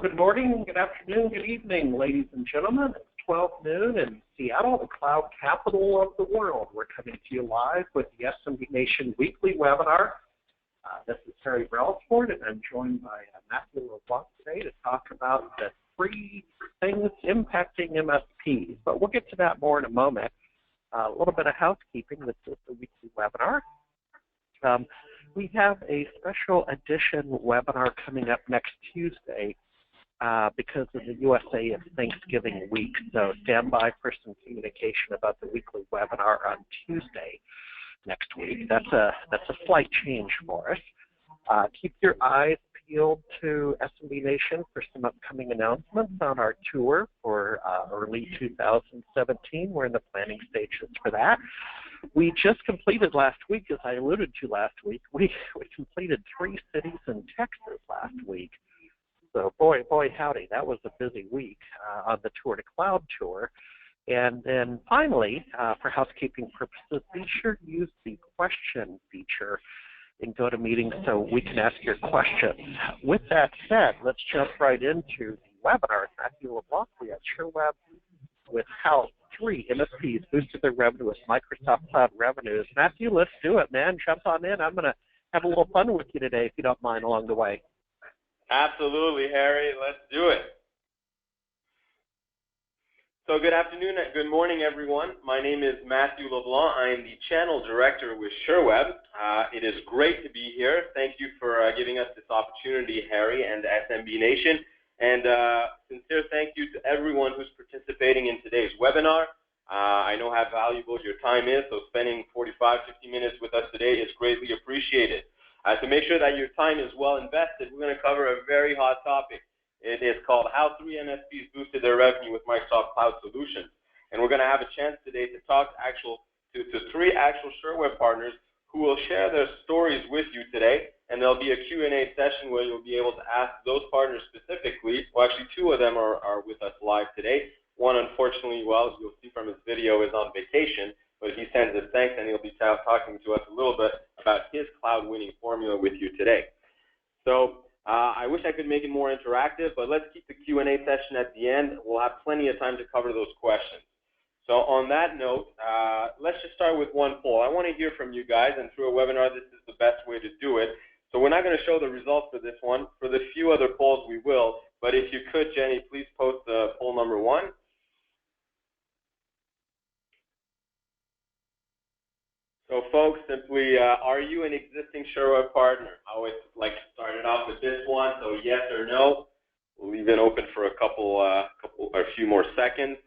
good morning, good afternoon, good evening, ladies and gentlemen. It's 12 noon in Seattle, the cloud capital of the world. We're coming to you live with the SMB Nation weekly webinar. This is Harry Brelsford, and I'm joined by Matthew LeBlanc today to talk about the 3 things impacting MSPs. But we'll get to that more in a moment. A little bit of housekeeping. This is the weekly webinar. We have a special edition webinar coming up next Tuesday because of the USA is Thanksgiving week. So stand by for some communication about the weekly webinar on Tuesday next week. That's a slight change for us. Keep your eyes peeled to SMB Nation for some upcoming announcements on our tour for early 2017. We're in the planning stages for that. We just completed last week, as I alluded to last week, we completed 3 cities in Texas last week. So boy howdy, that was a busy week on the Tour to Cloud tour. And then finally, for housekeeping purposes, be sure to use the question feature in GoToMeeting so we can ask your questions. With that said, let's jump right into the webinar. Matthew LeBlanc, we have SureWeb with how 3 MSPs boosted their revenue with Microsoft Cloud revenues. Matthew, let's do it, man. Jump on in. I'm going to have a little fun with you today, if you don't mind, along the way. Absolutely, Harry. Let's do it. So good afternoon and good morning, everyone. My name is Matthew LeBlanc. I am the Channel Director with SureWeb. It is great to be here. Thank you for giving us this opportunity, Harry, and SMB Nation. And sincere thank you to everyone who's participating in today's webinar. I know how valuable your time is, so spending 45, 50 minutes with us today is greatly appreciated. To make sure that your time is well invested, we're going to cover a very hot topic. It is called How 3 MSPs Boosted Their Revenue with Microsoft Cloud Solutions. And we're going to have a chance today to talk to 3 actual SureWeb partners who will share their stories with you today. And there'll be a Q&A session where you'll be able to ask those partners specifically. Well, actually, 2 of them are with us live today. One, unfortunately, well, you'll see from his video, is on vacation. But he sends his thanks, and he'll be talking to us a little bit about his cloud winning formula with you today. So I wish I could make it more interactive, but let's keep the Q&A session at the end. We'll have plenty of time to cover those questions. So on that note, let's just start with one poll. I want to hear from you guys, and through a webinar, this is the best way to do it. So we're not going to show the results for this one. For the few other polls, we will. But if you could, Jenny, please post poll number 1. So folks, simply, are you an existing SureWeb partner? I always like to start it off with this one, so yes or no. We'll leave it open for a few more seconds.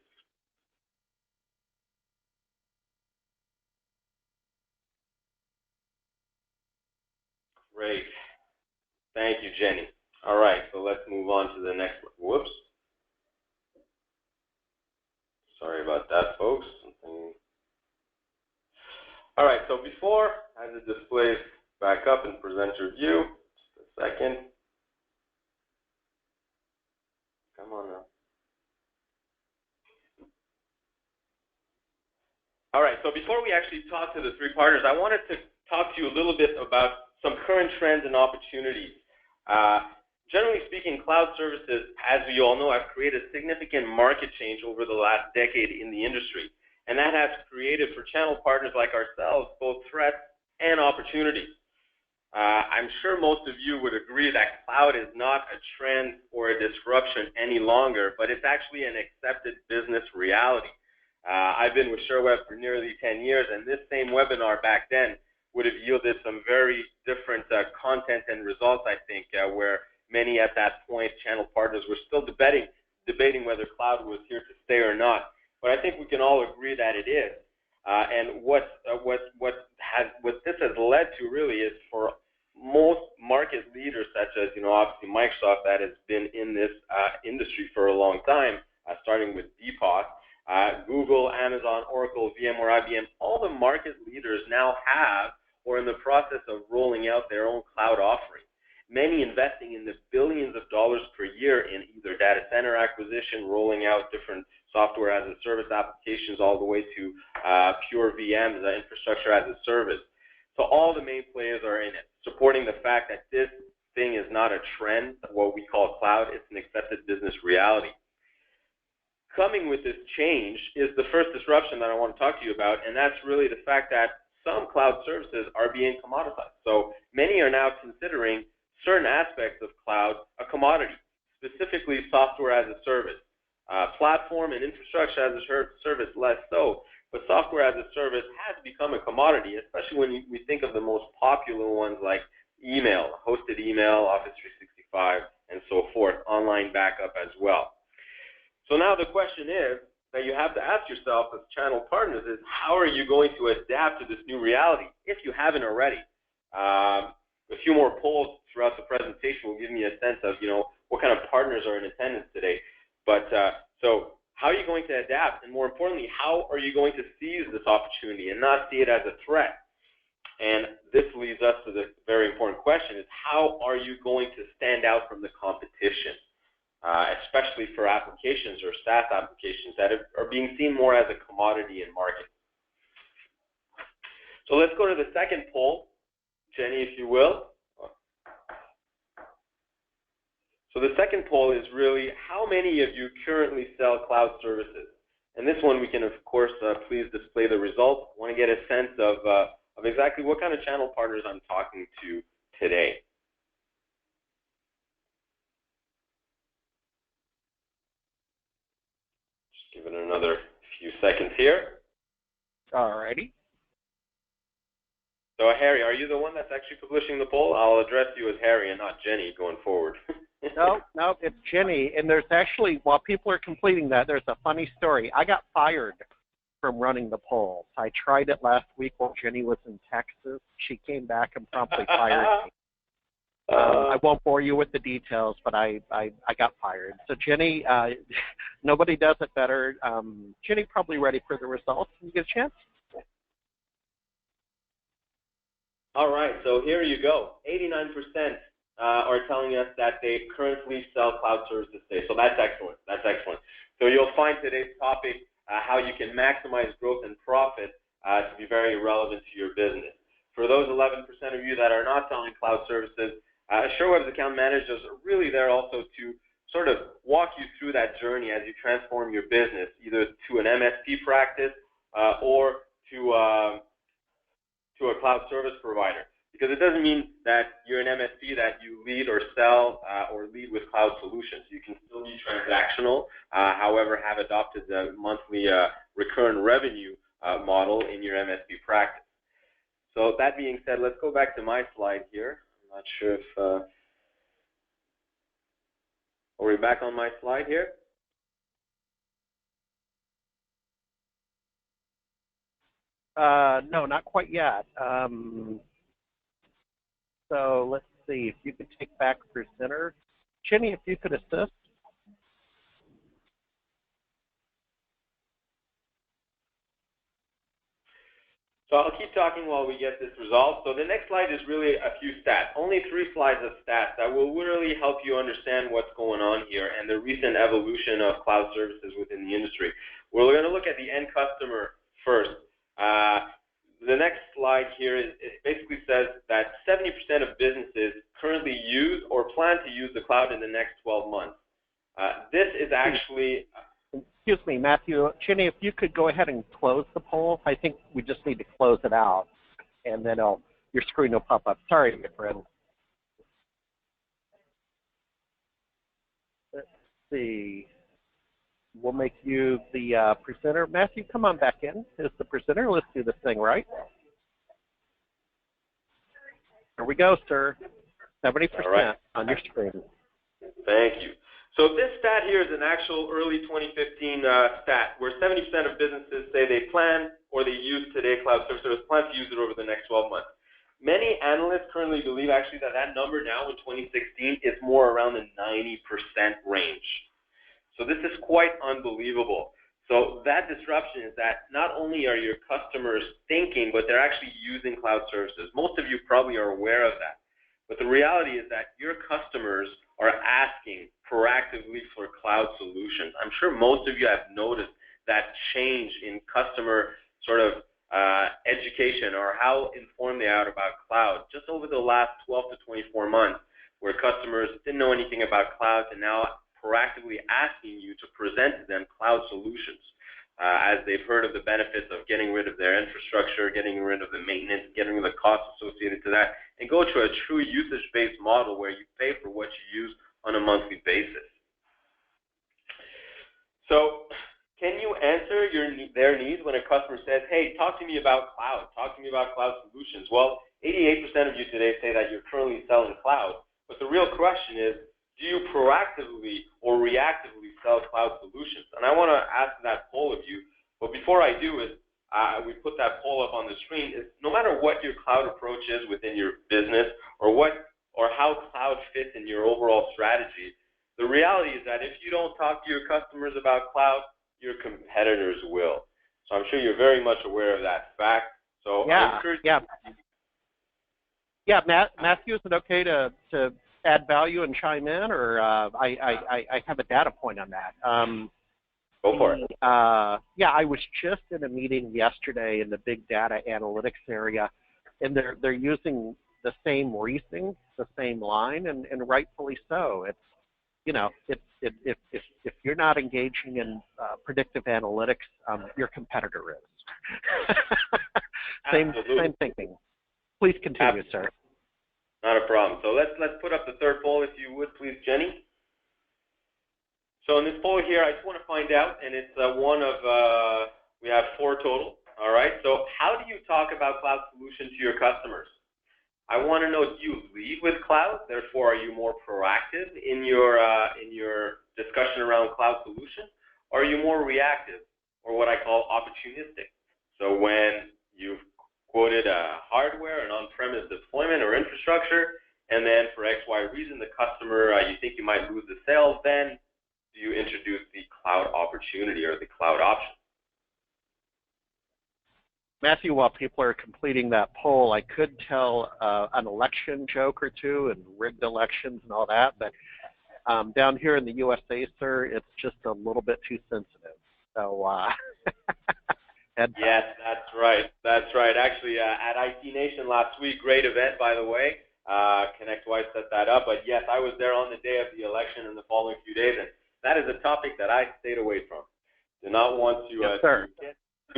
Great. Thank you, Jenny. All right, so let's move on to the next one. Whoops. Sorry about that, folks. All right, so before, as it displays back up and presenter view, just a second. Come on now. All right, so before we actually talk to the 3 partners, I wanted to talk to you a little bit about some current trends and opportunities. Generally speaking, cloud services, as we all know, have created a significant market change over the last decade in the industry. And that has created for channel partners like ourselves both threats and opportunities. I'm sure most of you would agree that cloud is not a trend or a disruption any longer, but it's actually an accepted business reality. I've been with SureWeb for nearly 10 years, and this same webinar back then would have yielded some very different content and results, I think, where many at that point channel partners were still debating whether cloud was here to stay or not. But I think we can all agree that it is. And what this has led to really is for most market leaders, such as obviously Microsoft, that has been in this industry for a long time, starting with DPoS, Google, Amazon, Oracle, VMware, IBM, all the market leaders now have or in the process of rolling out their own cloud offering. Many investing in the billions of dollars per year in either data center acquisition, rolling out different software as a service applications, all the way to pure VMs, infrastructure as a service. So all the main players are in it, supporting the fact that this thing is not a trend, what we call cloud. It's an accepted business reality. Coming with this change is the first disruption that I want to talk to you about, and that's really the fact that some cloud services are being commoditized. So many are now considering certain aspects of cloud a commodity, specifically software as a service. Platform and infrastructure as a service less so, but software as a service has become a commodity, especially when we think of the most popular ones like email, hosted email, Office 365, and so forth, online backup as well. So now the question is that you have to ask yourself as channel partners is, how are you going to adapt to this new reality, if you haven't already? A few more polls throughout the presentation will give me a sense of, what kind of partners are in attendance today. But so how are you going to adapt? And more importantly, how are you going to seize this opportunity and not see it as a threat? And this leads us to the very important question is, how are you going to stand out from the competition? Especially for applications or SaaS applications that are being seen more as a commodity in market. So let's go to the second poll, Jenny, if you will. So the second poll is really, how many of you currently sell cloud services? And this one we can, of course, please display the results. I want to get a sense of exactly what kind of channel partners I'm talking to today. Give it another few seconds here. All righty. So, Harry, are you the one that's actually publishing the poll? I'll address you as Harry and not Jenny going forward. No, it's Jenny. And there's actually, while people are completing that, there's a funny story. I got fired from running the polls. I tried it last week while Jenny was in Texas. She came back and promptly fired me. I won't bore you with the details, but I got fired. So Jenny, nobody does it better. Jenny, probably ready for the results. Can you get a chance? All right, so here you go. 89% are telling us that they currently sell cloud services today. So that's excellent. That's excellent. So you'll find today's topic, how you can maximize growth and profit, to be very relevant to your business. For those 11% of you that are not selling cloud services, SureWeb's account managers are really there also to sort of walk you through that journey as you transform your business, either to an MSP practice or to a cloud service provider. Because it doesn't mean that you're an MSP that you lead or sell or lead with cloud solutions. You can still be transactional, however, have adopted the monthly recurrent revenue model in your MSP practice. So that being said, let's go back to my slide here. I'm not sure if, are we back on my slide here? No, not quite yet. So let's see if you could take back presenter. Jenny, if you could assist. So I'll keep talking while we get this resolved. So the next slide is really a few stats, only 3 slides of stats that will really help you understand what's going on here and the recent evolution of cloud services within the industry. We're going to look at the end customer first. The next slide here it basically says that 70% of businesses currently use or plan to use the cloud in the next 12 months. This is actually... Excuse me, Matthew. Jenny, if you could go ahead and close the poll. I think we just need to close it out, and then your screen will pop up. Sorry, my friend. Let's see. We'll make you the presenter. Matthew, come on back in as the presenter. Let's do this thing right. Here we go, sir. 70% right on your screen. Thank you. So this stat here is an actual early 2015 stat where 70% of businesses say they plan or they use today cloud services, plan to use it over the next 12 months. Many analysts currently believe actually that number now in 2016 is more around the 90% range. So this is quite unbelievable. So that disruption is that not only are your customers thinking, but they're actually using cloud services. Most of you probably are aware of that. But the reality is that your customers are asking proactively for cloud solutions. I'm sure most of you have noticed that change in customer sort of education or how informed they are about cloud just over the last 12 to 24 months. where customers didn't know anything about cloud to now proactively asking you to present to them cloud solutions as they've heard of the benefits of getting rid of their infrastructure, getting rid of the maintenance, getting rid of the costs associated to that, and go to a true usage-based model where you pay for what you use on a monthly basis. So can you answer their needs when a customer says, hey, talk to me about cloud, talk to me about cloud solutions? Well, 88% of you today say that you're currently selling cloud, but the real question is, do you proactively or reactively sell cloud solutions? And I want to ask that poll of you, but before I do it, we put that poll up on the screen, is no matter what your cloud approach is within your business or how cloud fits in your overall strategy, the reality is that if you don't talk to your customers about cloud, your competitors will. So I'm sure you're very much aware of that fact. So I encourage you. Yeah, Matthew, is it okay to add value and chime in, or I have a data point on that. Go for it. Yeah, I was just in a meeting yesterday in the big data analytics area, and they're using the same reasoning, the same line, and rightfully so. It's if you're not engaging in predictive analytics, your competitor is. Same thinking. Please continue, sir. Not a problem. So let's put up the third poll, if you would, please, Jenny. So in this poll here, I just want to find out, and it's one of, we have 4 total. All right. So how do you talk about cloud solutions to your customers? I want to know, do you lead with cloud? Therefore, are you more proactive in your discussion around cloud solutions? Or are you more reactive, or what I call opportunistic? So when you've quoted a hardware, an on-premise deployment or infrastructure, and then for X, Y reason, the customer, you think you might lose the sales, then do you introduce the cloud opportunity or the cloud option? Matthew, while people are completing that poll, I could tell an election joke or two and rigged elections and all that, but down here in the USA, sir, it's just a little bit too sensitive. So, yes, that's right. That's right. Actually, at IT Nation last week, great event, by the way. ConnectWise set that up. But yes, I was there on the day of the election and the following few days, and that is a topic that I stayed away from. Do not want to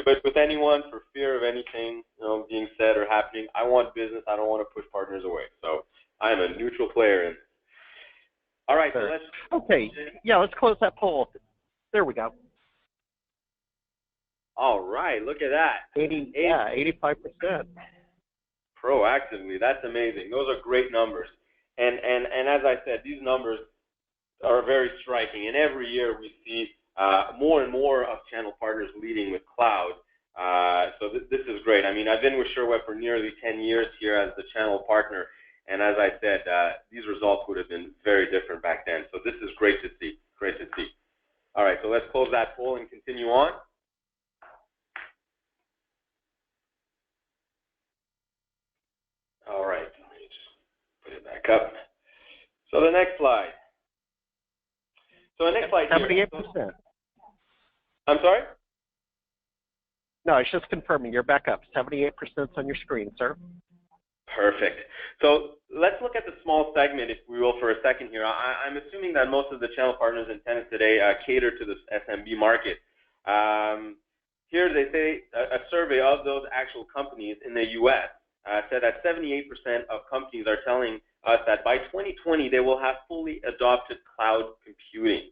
get with anyone for fear of anything being said or happening. I want business. I don't want to push partners away. So I am a neutral player in this. All right. So let's close that poll. There we go. All right. Look at that. 85%. Proactively. That's amazing. Those are great numbers. And as I said, these numbers are very striking. And every year we see more and more of channel partners leading with cloud. So this is great. I mean, I've been with SureWeb for nearly 10 years here as the channel partner. And as I said, these results would have been very different back then. So this is great to see. Great to see. All right. So let's close that poll and continue on. All right. Let me just put it back up. So the next slide. So the next slide here. 78%. I'm sorry? No, I was just confirming. You're back up. 78% on your screen, sir. Perfect. So let's look at the small segment, if we will, for a second here. I'm assuming that most of the channel partners in tennis today cater to this SMB market. Here they say a survey of those actual companies in the U.S. Said that 78% of companies are telling us that by 2020 they will have fully adopted cloud computing.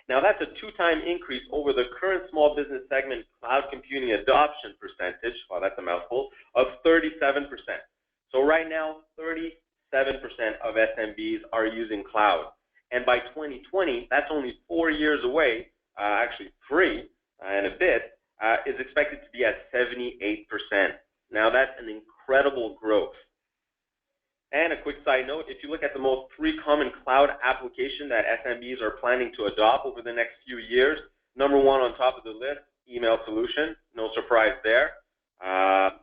Now that's a 2-time increase over the current small business segment cloud computing adoption percentage, wow, that's a mouthful, of 37%. So right now, 37% of SMBs are using cloud. And by 2020, that's only 4 years away, actually 3 and a bit, is expected to be at 78%. Now that's an incredible growth. And a quick side note, if you look at the most 3 common cloud applications that SMBs are planning to adopt over the next few years, number 1 on top of the list, email solution, no surprise there.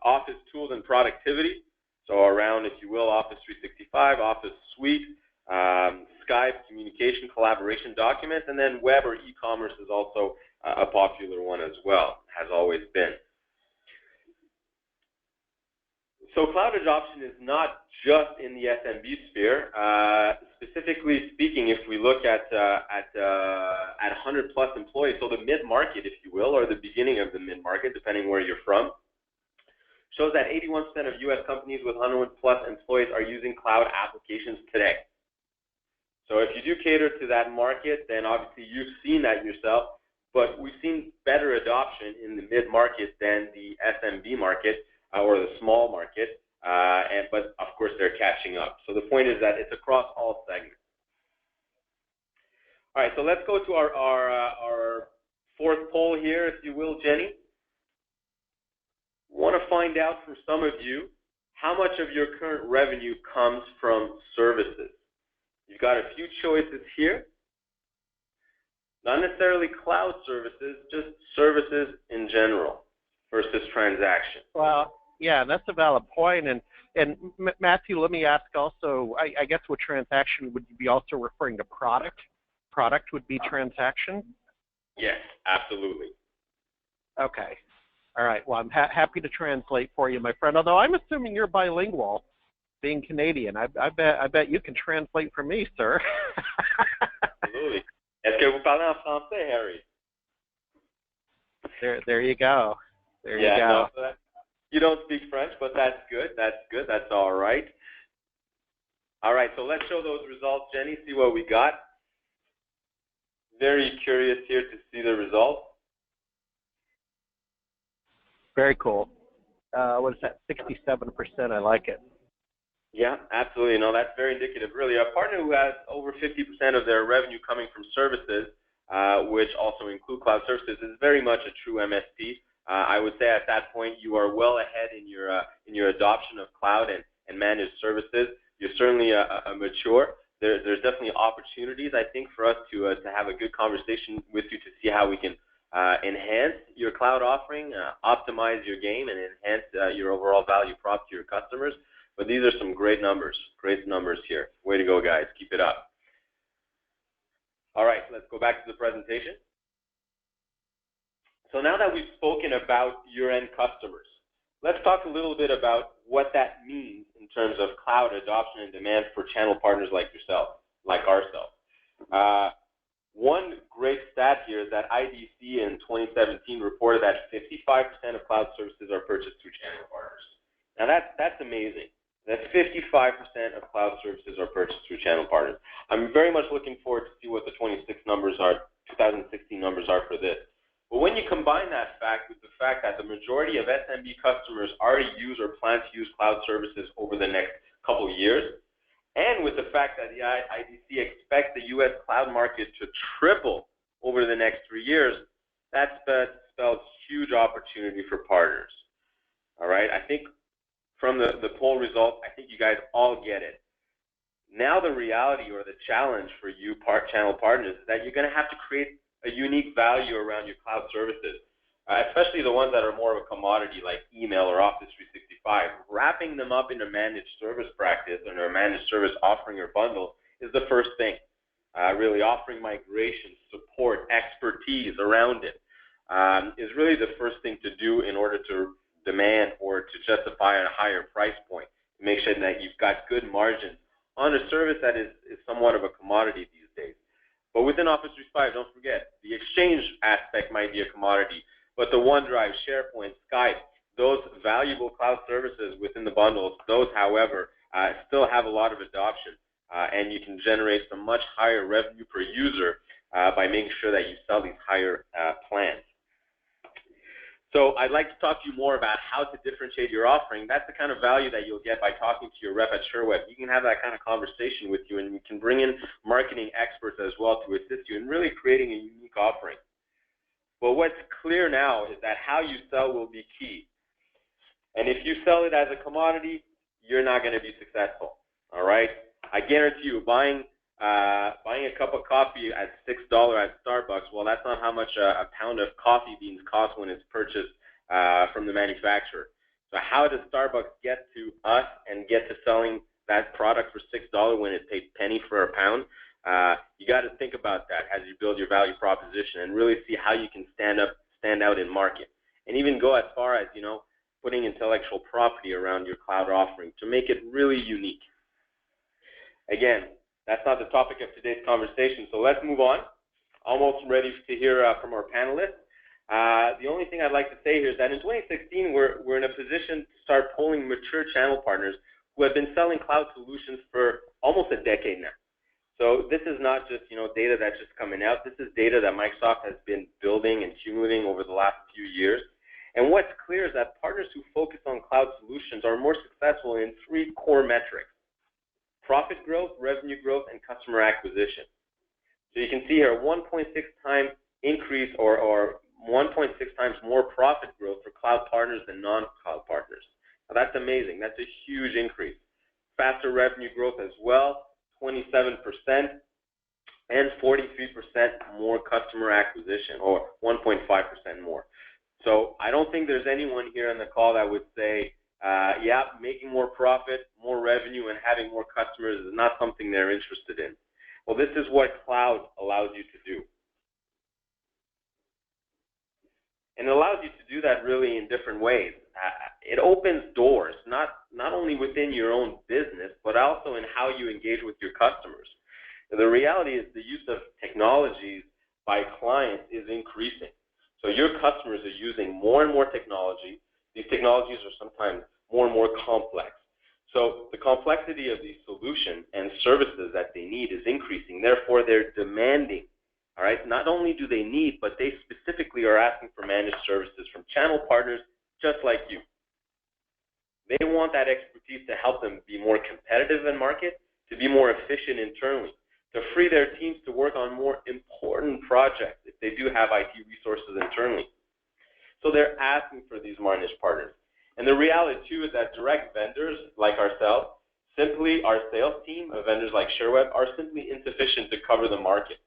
Office tools and productivity, so around, if you will, Office 365, Office Suite, Skype, communication, collaboration, documents, and then web or e-commerce is also a popular one as well, has always been. So cloud adoption is not just in the SMB sphere. Specifically speaking, if we look at 100 plus employees, so the mid-market, if you will, or the beginning of the mid-market, depending where you're from, shows that 81% of U.S. companies with 100 plus employees are using cloud applications today. So if you do cater to that market, then obviously you've seen that yourself, but we've seen better adoption in the mid-market than the SMB market or the small market, but of course they're catching up. So the point is that it's across all segments. All right, so let's go to our fourth poll here, if you will, Jenny. Want to find out from some of you how much of your current revenue comes from services. You've got a few choices here. Not necessarily cloud services, just services in general versus transaction. Well, yeah, that's a valid point. And Matthew, let me ask also, I guess with transaction, would you be also referring to product? Product would be transaction? Yes, absolutely. Okay. All right. Well, I'm happy to translate for you, my friend. Although I'm assuming you're bilingual, being Canadian. I bet you can translate for me, sir. Absolutely. Est-ce que vous parlez en français, Harry? There you go. There you go. No, you don't speak French, but that's good. That's good. That's all right. All right. So let's show those results, Jenny. See what we got. Very curious here to see the results. Very cool. What is that? 67%. I like it. Yeah, absolutely. No, that's very indicative. Really, a partner who has over 50% of their revenue coming from services, which also include cloud services, is very much a true MSP. I would say at that point you are well ahead in your adoption of cloud and managed services. You're certainly a mature. There's definitely opportunities, I think, for us to have a good conversation with you to see how we can enhance your cloud offering, optimize your game, and enhance your overall value prop to your customers. But these are some great numbers here. Way to go, guys. Keep it up. All right, let's go back to the presentation. So now that we've spoken about your end customers, let's talk a little bit about what that means in terms of cloud adoption and demand for channel partners like yourself, like ourselves. One great stat here is that IDC in 2017 reported that 55% of cloud services are purchased through channel partners. Now that's amazing. That 55% of cloud services are purchased through channel partners. I'm very much looking forward to see what the 2016 numbers are for this. But when you combine that fact with the fact that the majority of SMB customers already use or plan to use cloud services over the next couple of years, and with the fact that the IDC expects the U.S. cloud market to triple over the next 3 years, that spells huge opportunity for partners. All right, I think from the poll results, I think you guys all get it. Now the reality or the challenge for you channel partners is that you're going to have to create a unique value around your cloud services, especially the ones that are more of a commodity like email or Office 365. Wrapping them up in a managed service practice and a managed service offering or bundle is the first thing. Really offering migration, support, expertise around it is really the first thing to do in order to demand or to justify a higher price point. Make sure that you've got good margins on a service that is somewhat of a commodity these days. But within Office 365, don't forget, the Exchange aspect might be a commodity, but the OneDrive, SharePoint, Skype, those valuable cloud services within the bundles, those, however, still have a lot of adoption, and you can generate some much higher revenue per user by making sure that you sell these higher plans. So I'd like to talk to you more about how to differentiate your offering. That's the kind of value that you'll get by talking to your rep at SureWeb. You can have that kind of conversation with you, and you can bring in marketing experts as well to assist you in really creating a unique offering. But what's clear now is that how you sell will be key. And if you sell it as a commodity, you're not going to be successful. All right? I guarantee you, buying a cup of coffee at $6 at Starbucks, well, that's not how much a pound of coffee beans cost when it's purchased from the manufacturer. So how does Starbucks get to us and get to selling that product for $6 when it paid penny for a pound? You got to think about that as you build your value proposition and really see how you can stand out in market. And even go as far as, putting intellectual property around your cloud offering to make it really unique. Again, that's not the topic of today's conversation, so let's move on. Almost ready to hear from our panelists. The only thing I'd like to say here is that in 2016, we're in a position to start polling mature channel partners who have been selling cloud solutions for almost a decade now. So this is not just data that's just coming out. This is data that Microsoft has been building and accumulating over the last few years. And what's clear is that partners who focus on cloud solutions are more successful in 3 core metrics: profit growth, revenue growth, and customer acquisition. So you can see here 1.6 times increase or 1.6 times more profit growth for cloud partners than non-cloud partners. Now that's amazing. That's a huge increase. Faster revenue growth as well, 27%, and 43% more customer acquisition, or 1.5% more. So I don't think there's anyone here on the call that would say, yeah, making more profit, more revenue, and having more customers is not something they're interested in. Well, this is what cloud allows you to do. And it allows you to do that really in different ways. It opens doors, not only within your own business, but also in how you engage with your customers. And the reality is the use of technologies by clients is increasing. So your customers are using more and more technology. These technologies are sometimes more and more complex. So the complexity of these solutions and services that they need is increasing. Therefore, they're demanding. All right. Not only do they need, but they specifically are asking for managed services from channel partners just like you. They want that expertise to help them be more competitive in market, to be more efficient internally, to free their teams to work on more important projects if they do have IT resources internally. So they're asking for these managed partners. And the reality, too, is that direct vendors like ourselves, simply our sales team of vendors like ShareWeb, are simply insufficient to cover the market.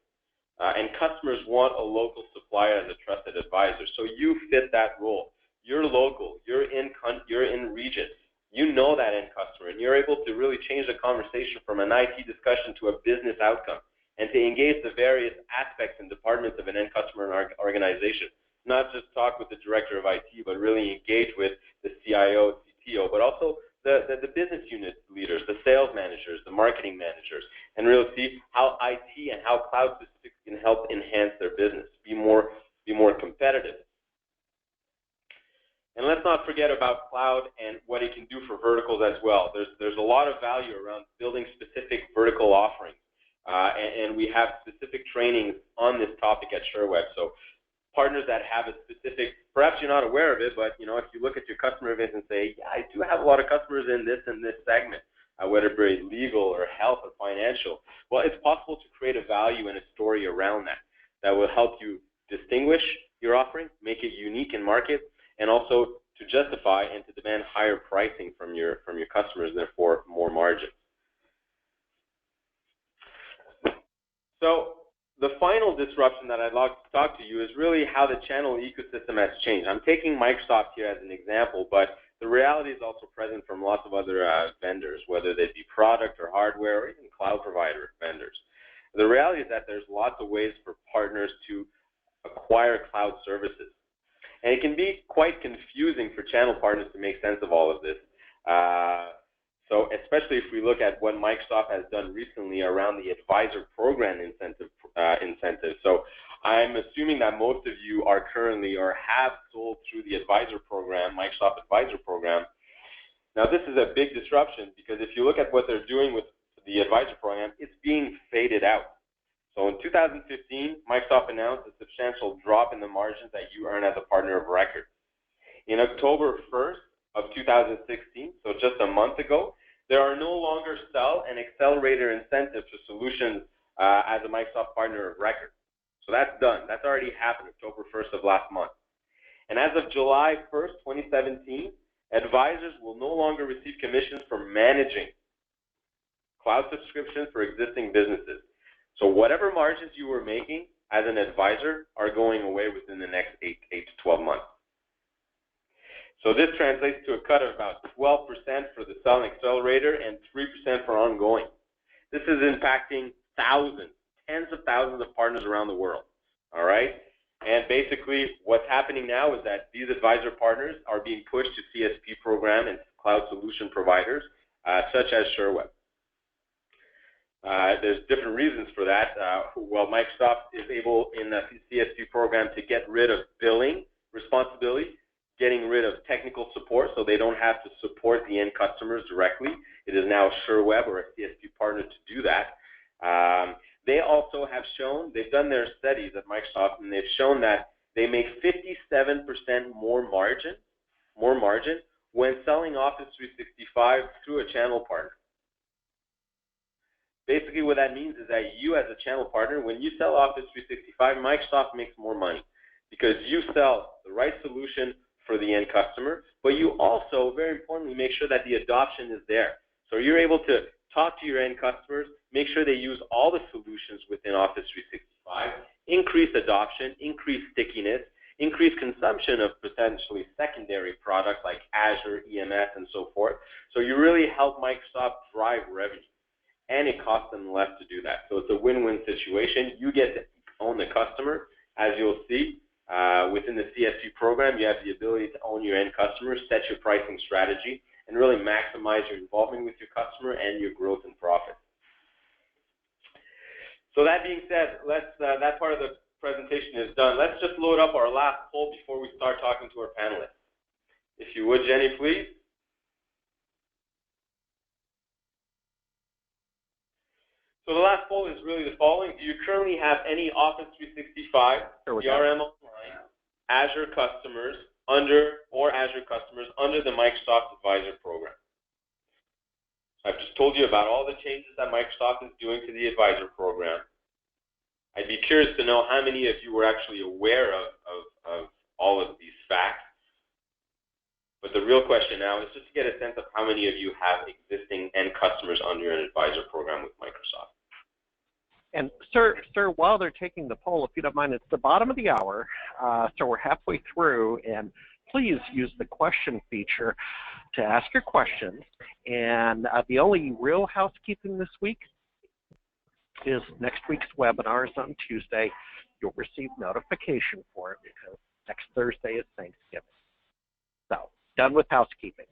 And customers want a local supplier as a trusted advisor. So you fit that role. You're local. You're in region. You know that end customer, and you're able to really change the conversation from an IT discussion to a business outcome, and to engage the various aspects and departments of an end customer organization. Not just talk with the director of IT, but really engage with the CIO, CTO, but also the business unit leaders, the sales managers, the marketing managers, and really see how IT and how cloud specifics can help enhance their business, be more competitive. And let's not forget about cloud and what it can do for verticals as well. There's a lot of value around building specific vertical offerings, and we have specific trainings on this topic at ShareWeb. So partners that have a specific, perhaps you're not aware of it, but if you look at your customer base and say, yeah, I do have a lot of customers in this and this segment, whether it be legal or health or financial, well, it's possible to create a value and a story around that will help you distinguish your offering, make it unique in market, and also to justify and to demand higher pricing from your customers, and therefore more margin. So the final disruption that I'd like to talk to you is really how the channel ecosystem has changed. I'm taking Microsoft here as an example, but the reality is also present from lots of other vendors, whether they be product or hardware or even cloud provider vendors. The reality is that there's lots of ways for partners to acquire cloud services. And it can be quite confusing for channel partners to make sense of all of this. So especially if we look at what Microsoft has done recently around the advisor program incentive. So I'm assuming that most of you are currently or have sold through the advisor program, Microsoft Advisor Program. Now this is a big disruption because if you look at what they're doing with the advisor program, it's being faded out. So in 2015, Microsoft announced a substantial drop in the margins that you earn as a partner of record. In October 1st of 2016, so just a month ago, there are no longer sell and accelerator incentives for solutions as a Microsoft partner of record. So that's done. That's already happened October 1st of last month. And as of July 1st, 2017, advisors will no longer receive commissions for managing cloud subscriptions for existing businesses. So whatever margins you were making as an advisor are going away within the next 8 to 12 months. So this translates to a cut of about 12% for the sell and accelerator and 3% for ongoing. This is impacting thousands, tens of thousands of partners around the world. All right? And And basically what's happening now is that these advisor partners are being pushed to CSP program and cloud solution providers such as SureWeb. There's different reasons for that. Well, Microsoft is able in the CSP program to get rid of billing responsibility, getting rid of technical support, so they don't have to support the end customers directly. It is now SureWeb or a CSP partner to do that. They also have shown, they've done their studies at Microsoft, and they've shown that they make 57% more margin when selling Office 365 through a channel partner. Basically what that means is that you as a channel partner, when you sell Office 365, Microsoft makes more money because you sell the right solution for the end customer, but you also, very importantly, make sure that the adoption is there. So you're able to talk to your end customers, make sure they use all the solutions within Office 365, increase adoption, increase stickiness, increase consumption of potentially secondary products like Azure, EMS, and so forth. So you really help Microsoft drive revenue. And it costs them less to do that. So it's a win-win situation. You get to own the customer. As you'll see, within the CSP program, you have the ability to own your end customers, set your pricing strategy, and really maximize your involvement with your customer and your growth and profit. So that being said, that part of the presentation is done. Let's just load up our last poll before we start talking to our panelists. If you would, Jenny, please. So the last poll is really the following. Do you currently have any Office 365 CRM Online Azure customers under the Microsoft Advisor Program? I've just told you about all the changes that Microsoft is doing to the Advisor Program. I'd be curious to know how many of you were actually aware of all of these facts. But the real question now is just to get a sense of how many of you have existing end customers under an Advisor Program with Microsoft. And sir, while they're taking the poll, if you don't mind, it's the bottom of the hour, so we're halfway through, and please use the question feature to ask your questions. And the only real housekeeping this week is next week's webinar is on Tuesday. You'll receive notification for it because next Thursday is Thanksgiving. So, done with housekeeping.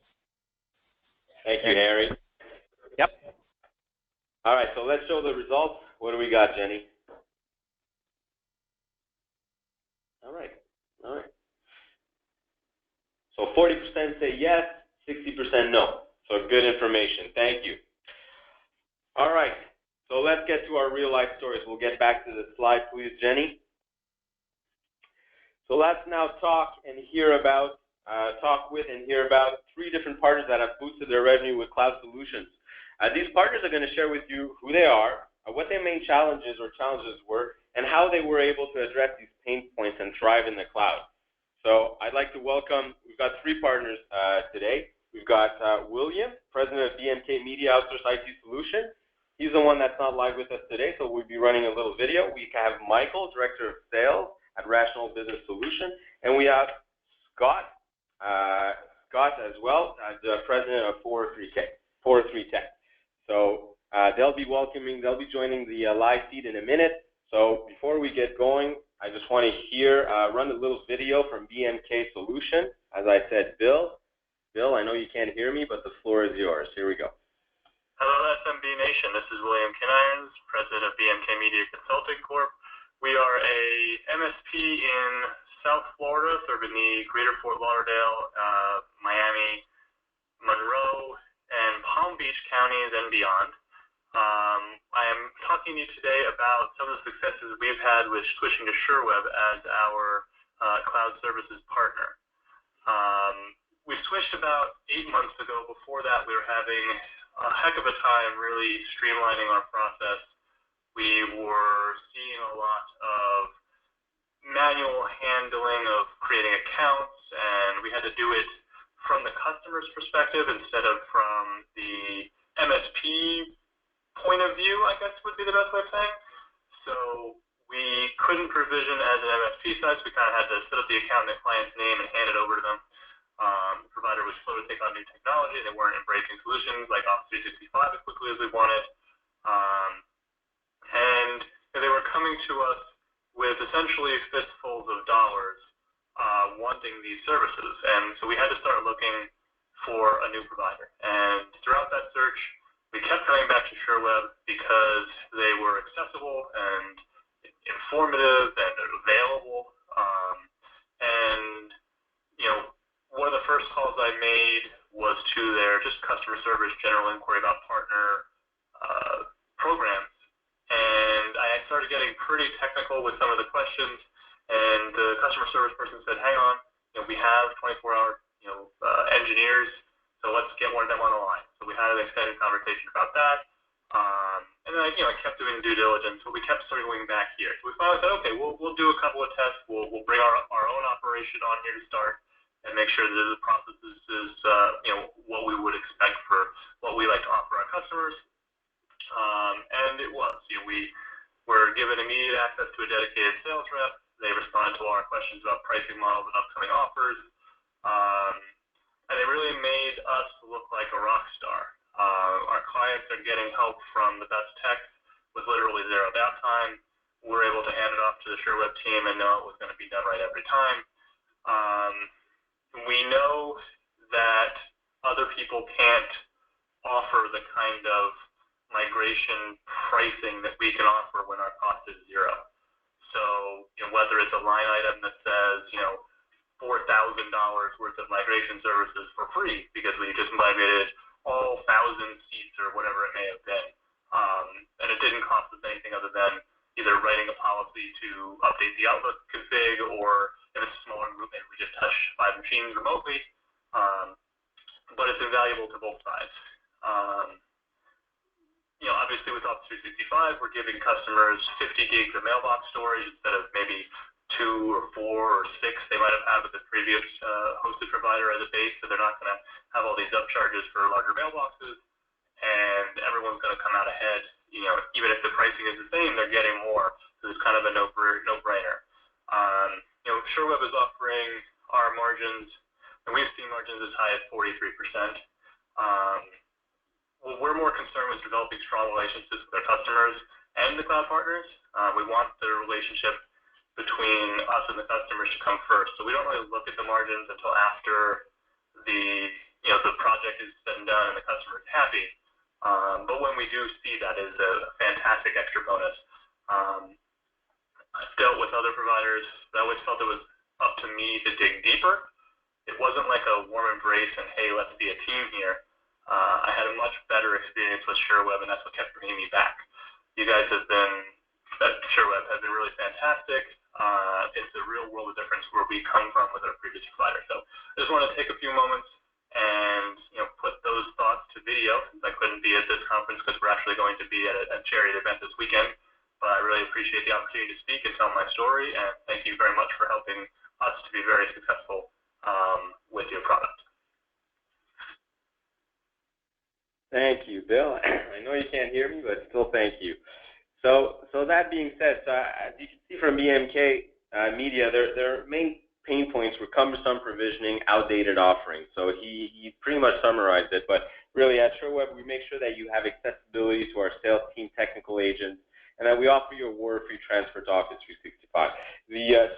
Thank you, Harry. Yep. All right, so let's show the results. What do we got, Jenny? All right. So 40% say yes, 60% no. So good information. Thank you. All right. So let's get to our real life stories. We'll get back to the slide, please, Jenny. So let's now talk with and hear about 3 different partners that have boosted their revenue with cloud solutions. These partners are going to share with you who they are, what their main challenges were, and how they were able to address these pain points and thrive in the cloud. So I'd like to welcome, we've got 3 partners today. We've got William, President of BMK Media Outsource IT Solutions. He's the one that's not live with us today, so we'll be running a little video. We have Michael, Director of Sales at Rational Business Solutions, and we have Scott as well, the President of 403 Tech. So they'll be joining the live feed in a minute. So before we get going, I just want to run a little video from BMK Solutions. As I said, Bill, I know you can't hear me, but the floor is yours. Here we go. Hello, SMB Nation. This is William Kinirons, President of BMK Media Consulting Corp. We are a MSP in South Florida, serving the greater Fort Lauderdale, Miami, Monroe, and Palm Beach counties and beyond. I am talking to you today about some of the successes we've had with switching to SureWeb as our cloud services partner. We switched about 8 months ago. Before that, we were having a heck of a time really streamlining our process. We were seeing a lot of manual handling of creating accounts, and we had to do it from the customer's perspective instead of from the MSP point of view, I guess would be the best way of saying. So we couldn't provision as an MSP side, so we kind of had to set up the account in the client's name and hand it over to them. The provider was slow to take on new technology. They weren't embracing solutions like Office 365 as quickly as we wanted. And they were coming to us with essentially fistfuls of dollars wanting these services. And so we had to start looking for a new provider. And throughout that search, we kept coming back to SureWeb because they were accessible and informative and available. And, you know, one of the first calls I made was to their just customer service general inquiry about partner programs. And I started getting pretty technical with some of the questions. And the customer service person said, hang on, you know, we have 24-hour, engineers, so let's get one of them on the line. So we had an extended conversation about that. And then, I kept doing due diligence, but we kept circling back here. So we finally said, okay, we'll do a couple of tests. We'll bring our own operation on here to start and make sure that the process is what we would expect for what we like to offer our customers. And it was. We were given immediate access to a dedicated sales rep. They responded to all our questions about pricing models and upcoming offers. And they really made us look like a rock star. Our clients are getting help from the best tech with literally zero downtime. We're able to hand it off to the SureWeb team and know it was going to be done right every time. We know that other people can't offer the kind of migration pricing that we can offer when our cost is zero. So, whether it's a line item that says, $4,000 worth of migration services for free because we just migrated all 1,000 seats or whatever it may have been. And it didn't cost us anything other than either writing a policy to update the Outlook config, or if it's a smaller group, maybe we just touch 5 machines remotely. But it's invaluable to both sides. Obviously with Office 365, we're giving customers 50 gigs of mailbox storage instead of maybe 2 or 4 or 6 they might have had with the previous hosted provider as a base, so they're not going to have all these upcharges for larger mailboxes, and everyone's going to come out ahead. Even if the pricing is the same, they're getting more, so it's kind of a no-brainer. SureWeb is offering our margins, and we've seen margins as high as 43%. Well, we're more concerned with developing strong relationships with our customers and the cloud partners. We want the relationship between us and the customers to come first. So we don't really look at the margins until after the project is said and done and the customer is happy. But when we do see that, is a fantastic extra bonus. I've dealt with other providers, but I always felt it was up to me to dig deeper. It wasn't like a warm embrace and, hey, let's be a team here. I had a much better experience with SureWeb, and that's what kept bringing me back. You guys SureWeb has been really fantastic. It's a real world of difference where we come from with our previous provider. So I just want to take a few moments and put those thoughts to video, since I couldn't be at this conference because we're actually going to be at a charity event this weekend. But I really appreciate the opportunity to speak and tell my story, and thank you very much for helping us to be very successful with your product. Thank you, Bill. I know you can't hear me, but still thank you. So that being said, as you can see from BMK Media, their main pain points were cumbersome provisioning, outdated offerings. So he pretty much summarized it, but really at SureWeb, we make sure that you have accessibility to our sales team, technical agents, and that we offer you a worry-free transfer to Office 365.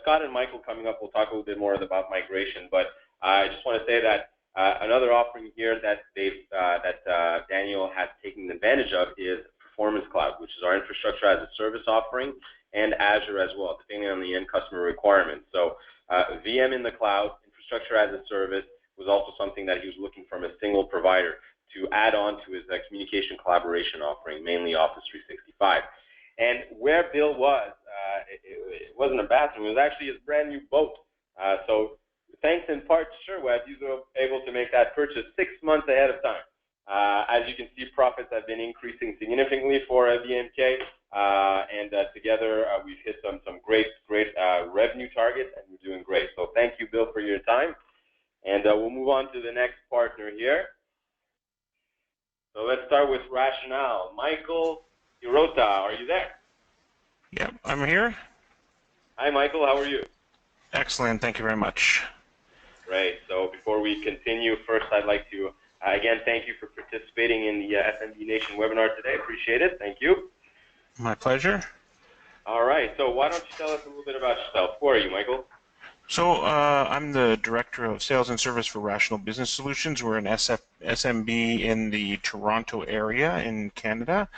Scott and Michael coming up will talk a little bit more about migration, but I just want to say that another offering here that Daniel has taken advantage of is Performance Cloud, which is our infrastructure as a service offering, and Azure as well, depending on the end customer requirements. So VM in the cloud, infrastructure as a service, was also something that he was looking from a single provider to add on to his communication collaboration offering, mainly Office 365. And where Bill was, it wasn't a bathroom, it was actually his brand new boat. So thanks in part to SureWeb, you were able to make that purchase 6 months ahead of time. As you can see, profits have been increasing significantly for BMK, and together we've hit some great revenue targets, and we're doing great. So thank you, Bill, for your time. And we'll move on to the next partner here. So let's start with Rationale. Michael Hirota, are you there? Yep, I'm here. Hi, Michael. How are you? Excellent. Thank you very much. Great. So before we continue, first I'd like to, again, thank you for participating in the SMB Nation webinar today. Appreciate it. Thank you. My pleasure. All right. So why don't you tell us a little bit about yourself? Who are you, Michael? So I'm the Director of Sales and Service for Rational Business Solutions. We're an SMB in the Toronto area in Canada,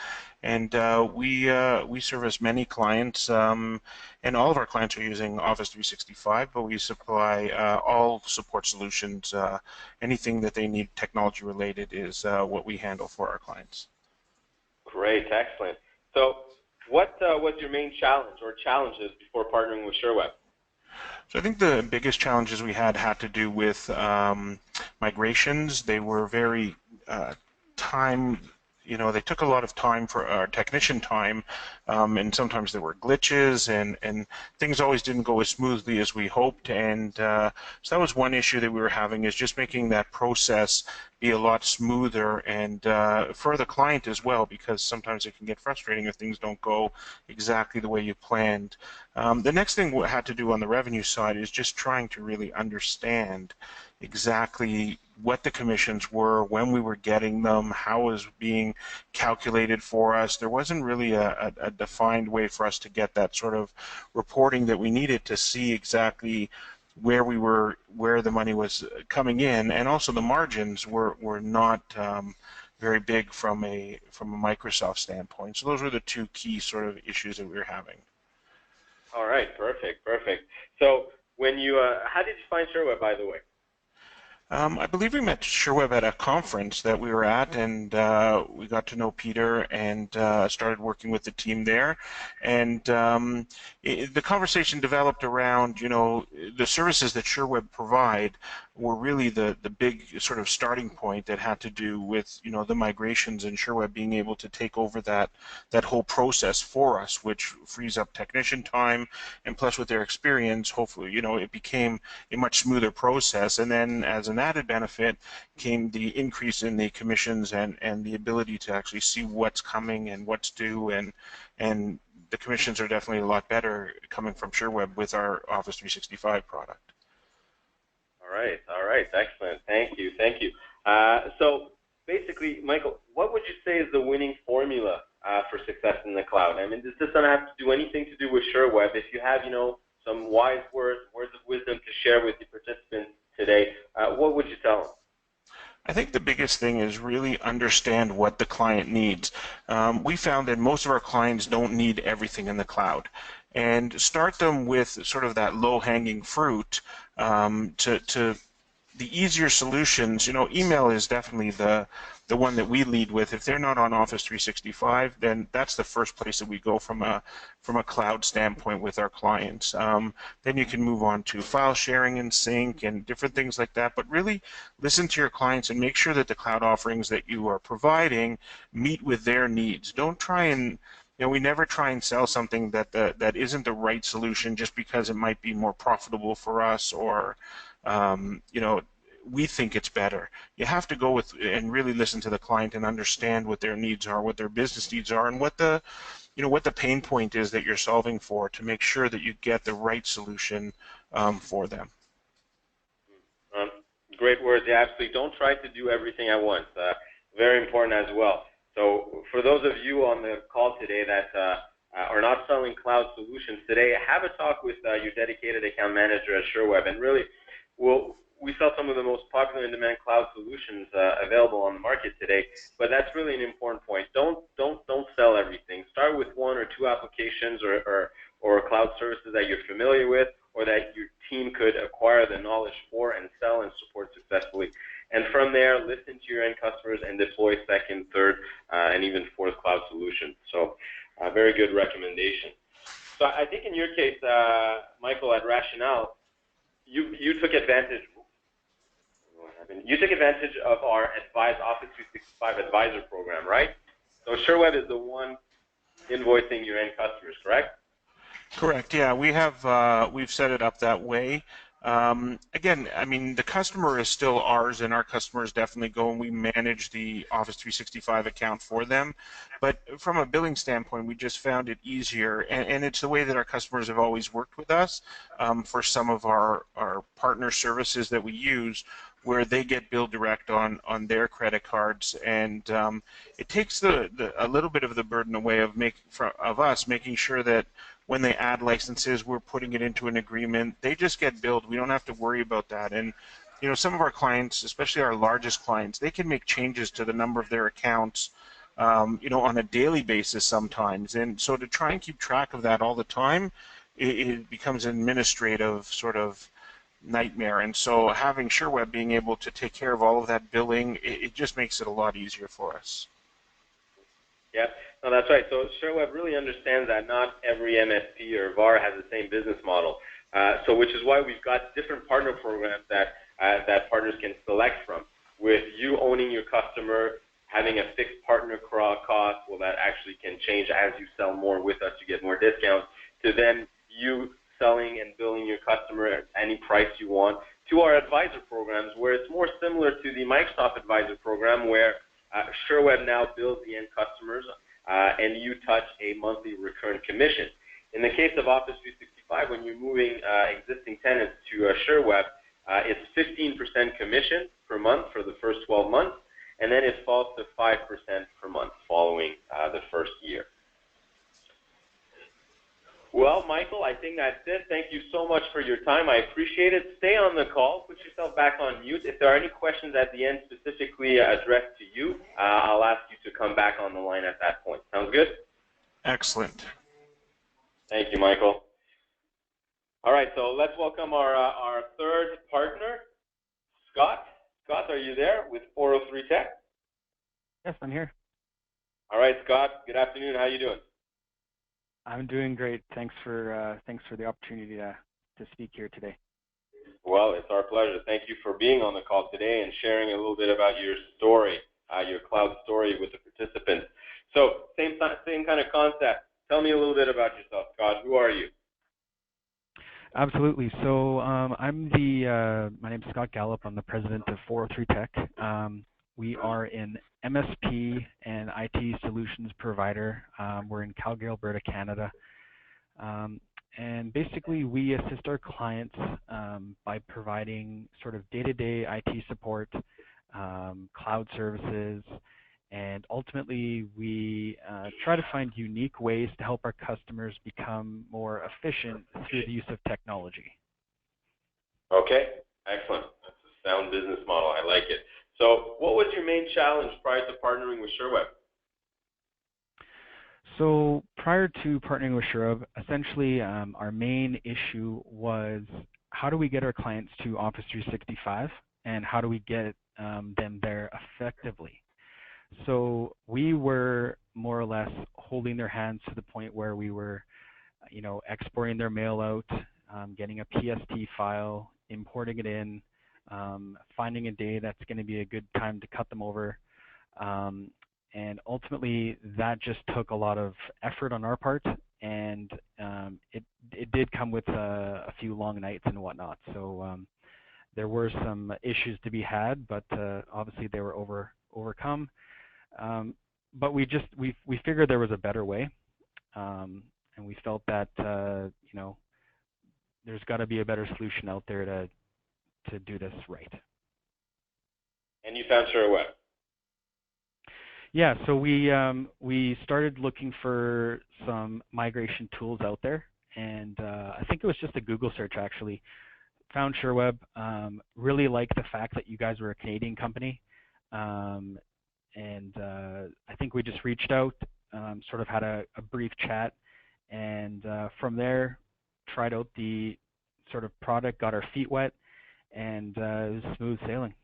and we service many clients, and all of our clients are using Office 365, but we supply all support solutions. Anything that they need technology related is what we handle for our clients. Great, excellent. So what was your main challenge or challenges before partnering with SureWeb? So I think the biggest challenges we had to do with migrations. They were very time, they took a lot of time for our technician time, and sometimes there were glitches, and things always didn't go as smoothly as we hoped. And so that was one issue that we were having, is just making that process be a lot smoother, and for the client as well, because sometimes it can get frustrating if things don't go exactly the way you planned. The next thing we had to do on the revenue side is just trying to really understand exactly what the commissions were, when we were getting them, how it was being calculated for us. There wasn't really a defined way for us to get that sort of reporting that we needed to see exactly where we were, where the money was coming in, and also the margins were not very big from a Microsoft standpoint. So those were the two key sort of issues that we were having. All right, perfect, perfect. So when you, how did you find SureWeb, by the way? I believe we met SureWeb at a conference that we were at, and we got to know Peter and started working with the team there. And the conversation developed around, the services that SureWeb provide were really the big sort of starting point that had to do with, the migrations, and SureWeb being able to take over that whole process for us, which frees up technician time, and plus with their experience, hopefully, it became a much smoother process. And then as an added benefit came the increase in the commissions and the ability to actually see what's coming and what's due, and the commissions are definitely a lot better coming from SureWeb with our Office 365 product. All right, excellent. Thank you, thank you. So basically, Michael, what would you say is the winning formula for success in the cloud? I mean, this doesn't have to do anything to do with SureWeb. If you have, some wise words of wisdom to share with the participants today, what would you tell them? I think the biggest thing is really understand what the client needs. We found that most of our clients don't need everything in the cloud, and start them with sort of that low-hanging fruit to the easier solutions. Email is definitely the one that we lead with. If they're not on Office 365, then that's the first place that we go from a cloud standpoint with our clients. Then you can move on to file sharing and sync and different things like that. But really listen to your clients and make sure that the cloud offerings that you are providing meet with their needs. Don't try and we never try and sell something that isn't the right solution just because it might be more profitable for us, or we think it's better. You have to go with and really listen to the client and understand what their needs are, what their business needs are, and what the pain point is that you're solving for, to make sure that you get the right solution for them. Great words. Yeah, absolutely. Don't try to do everything at once. Very important as well. So for those of you on the call today that are not selling cloud solutions today, have a talk with your dedicated account manager at SureWeb, and really we sell some of the most popular in-demand cloud solutions available on the market today, but that's really an important point. Don't sell everything. Start with one or two applications or cloud services that you're familiar with, or that your team could acquire the knowledge for and sell and support successfully. And from there, listen to your end customers and deploy second, third, and even fourth cloud solutions. So very good recommendation. So I think in your case, Michael, at Rationale, you took advantage. You took advantage of our Office 365 Advisor program, right? So SureWeb is the one invoicing your end customers, correct? Correct. Yeah, we've set it up that way. Again, I mean, the customer is still ours, and our customers definitely go and we manage the Office 365 account for them. But from a billing standpoint, we just found it easier, and it's the way that our customers have always worked with us. For some of our partner services that we use, where they get billed direct on their credit cards, and it takes a little bit of the burden away of us making sure that when they add licenses, we're putting it into an agreement. They just get billed. We don't have to worry about that. And some of our clients, especially our largest clients, they can make changes to the number of their accounts, on a daily basis sometimes. And so to try and keep track of that all the time, it becomes an administrative sort of nightmare. And so having SureWeb being able to take care of all of that billing, it just makes it a lot easier for us. Yeah, no, that's right. So SureWeb really understands that not every MSP or VAR has the same business model. So which is why we've got different partner programs that partners can select from. With you owning your customer, having a fixed partner cost, well, that actually can change as you sell more with us, you get more discounts, to then you selling and billing your customer at any price you want, to our advisor programs, where it's more similar to the Microsoft Advisor program, where SureWeb now bills the end customers, and you touch a monthly recurrent commission. In the case of Office 365, when you're moving existing tenants to SureWeb, it's 15% commission per month for the first 12 months, and then it falls to 5% per month following the first year. Well, Michael, I think that's it. Thank you so much for your time. I appreciate it. Stay on the call. Put yourself back on mute. If there are any questions at the end specifically addressed to you, I'll ask you to come back on the line at that point. Sounds good? Excellent. Thank you, Michael. All right, so let's welcome our third partner, Scott. Scott, are you there with 403 Tech? Yes, I'm here. All right, Scott. Good afternoon. How are you doing? I'm doing great. Thanks for the opportunity to speak here today. Well, it's our pleasure. Thank you for being on the call today and sharing a little bit about your story, your cloud story with the participants. So same kind of concept. Tell me a little bit about yourself, Scott. Who are you? Absolutely. So my name's Scott Gallup. I'm the president of 403 Tech. We are an MSP and IT solutions provider. We're in Calgary, Alberta, Canada. And basically, we assist our clients by providing sort of day-to-day IT support, cloud services, and ultimately, we try to find unique ways to help our customers become more efficient through the use of technology. Okay, excellent. That's a sound business model. I like it. So what was your main challenge prior to partnering with SureWeb? So prior to partnering with SureWeb, essentially our main issue was how do we get our clients to Office 365 and how do we get them there effectively? So we were more or less holding their hands to the point where we were, exporting their mail out, getting a PST file, importing it in, finding a day that's going to be a good time to cut them over. And ultimately, that just took a lot of effort on our part, and it did come with a few long nights and whatnot. So there were some issues to be had, but obviously they were overcome. But we figured there was a better way, and we felt that there's got to be a better solution out there to do this right. And you found SureWeb. Yeah, so we started looking for some migration tools out there, and I think it was just a Google search actually. Found SureWeb. Really liked the fact that you guys were a Canadian company. And I think we just reached out, sort of had a brief chat, and from there tried out the sort of product, got our feet wet, and it was smooth sailing.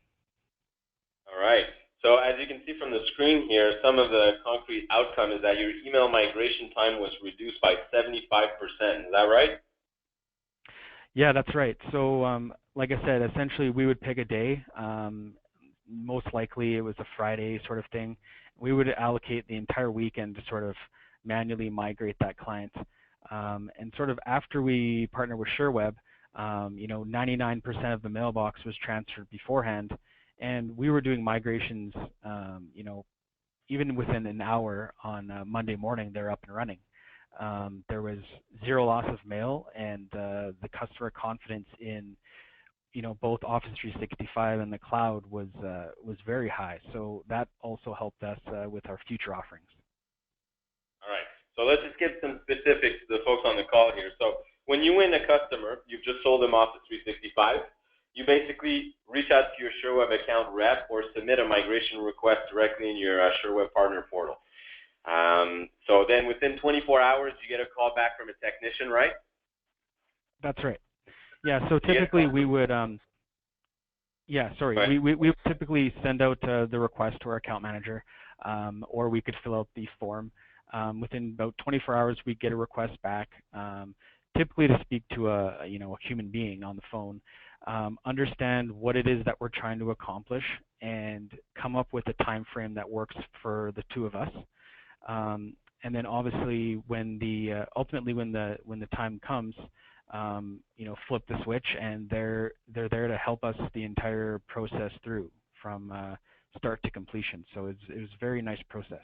All right. So as you can see from the screen here, some of the concrete outcome is that your email migration time was reduced by 75%. Is that right? Yeah, that's right. So like I said, essentially we would pick a day. Most likely it was a Friday sort of thing. We would allocate the entire weekend to sort of manually migrate that client. And sort of after we partnered with SureWeb, 99% of the mailbox was transferred beforehand, and we were doing migrations, even within an hour on Monday morning, they're up and running. There was zero loss of mail, and the customer confidence in both Office 365 and the cloud was very high. So that also helped us with our future offerings. All right. So let's just get some specifics to the folks on the call here. So when you win a customer, you've just sold them Office 365, you basically reach out to your SureWeb account rep or submit a migration request directly in your SureWeb partner portal. So then within 24 hours, you get a call back from a technician, right? That's right. Yeah, so typically we would, we would typically send out the request to our account manager, or we could fill out the form. Within about 24 hours, we get a request back, typically to speak to a human being on the phone, understand what it is that we're trying to accomplish, and come up with a time frame that works for the two of us. And then obviously, when ultimately when the time comes, flip the switch, and they're there to help us the entire process through from start to completion. So it was a very nice process.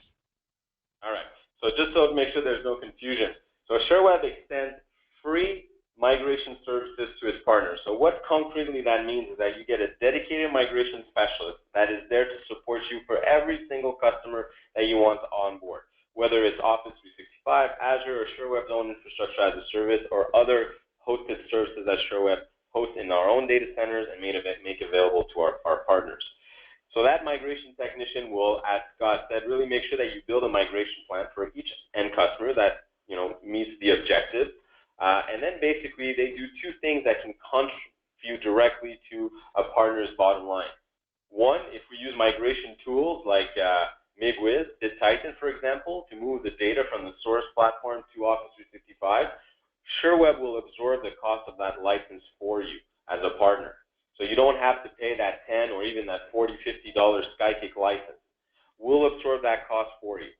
All right. So just so to make sure there's no confusion, so SureWeb extends free migration services to its partners. So what concretely that means is that you get a dedicated migration specialist that is there to support you for every single customer that you want to onboard, whether it's Office 365, Azure, or SureWeb's own infrastructure as a service, or other hosted services that SureWeb hosts in our own data centers and make available to our partners. So that migration technician will, as Scott said, really make sure that you build a migration plan for each end customer that meets the objective. And then basically they do two things that can contribute directly to a partner's bottom line. One, if we use migration tools like MigWiz, BitTitan, for example, to move the data from the source platform to Office 365, SureWeb will absorb the cost of that license for you as a partner. So you don't have to pay that $10 or even that $40, $50 Skykick license. We'll absorb that cost for you.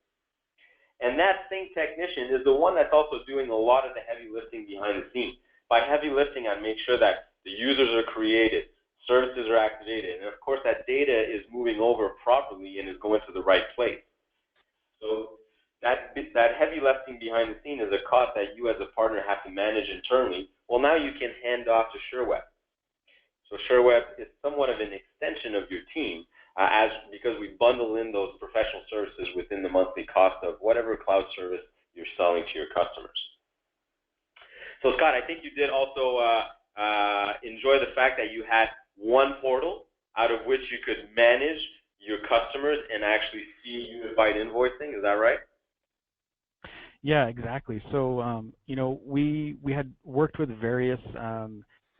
And that same technician is the one that's also doing a lot of the heavy lifting behind the scenes. By heavy lifting, I make sure that the users are created, services are activated, and of course that data is moving over properly and is going to the right place. So that heavy lifting behind the scene is a cost that you as a partner have to manage internally. Well, now you can hand off to SureWeb. So SureWeb is somewhat of an extension of your team, because we bundle in those professional services within the monthly cost of whatever cloud service you're selling to your customers. So Scott, I think you did also enjoy the fact that you had one portal out of which you could manage your customers and actually see unified invoicing. Is that right? Yeah, exactly. So we had worked with various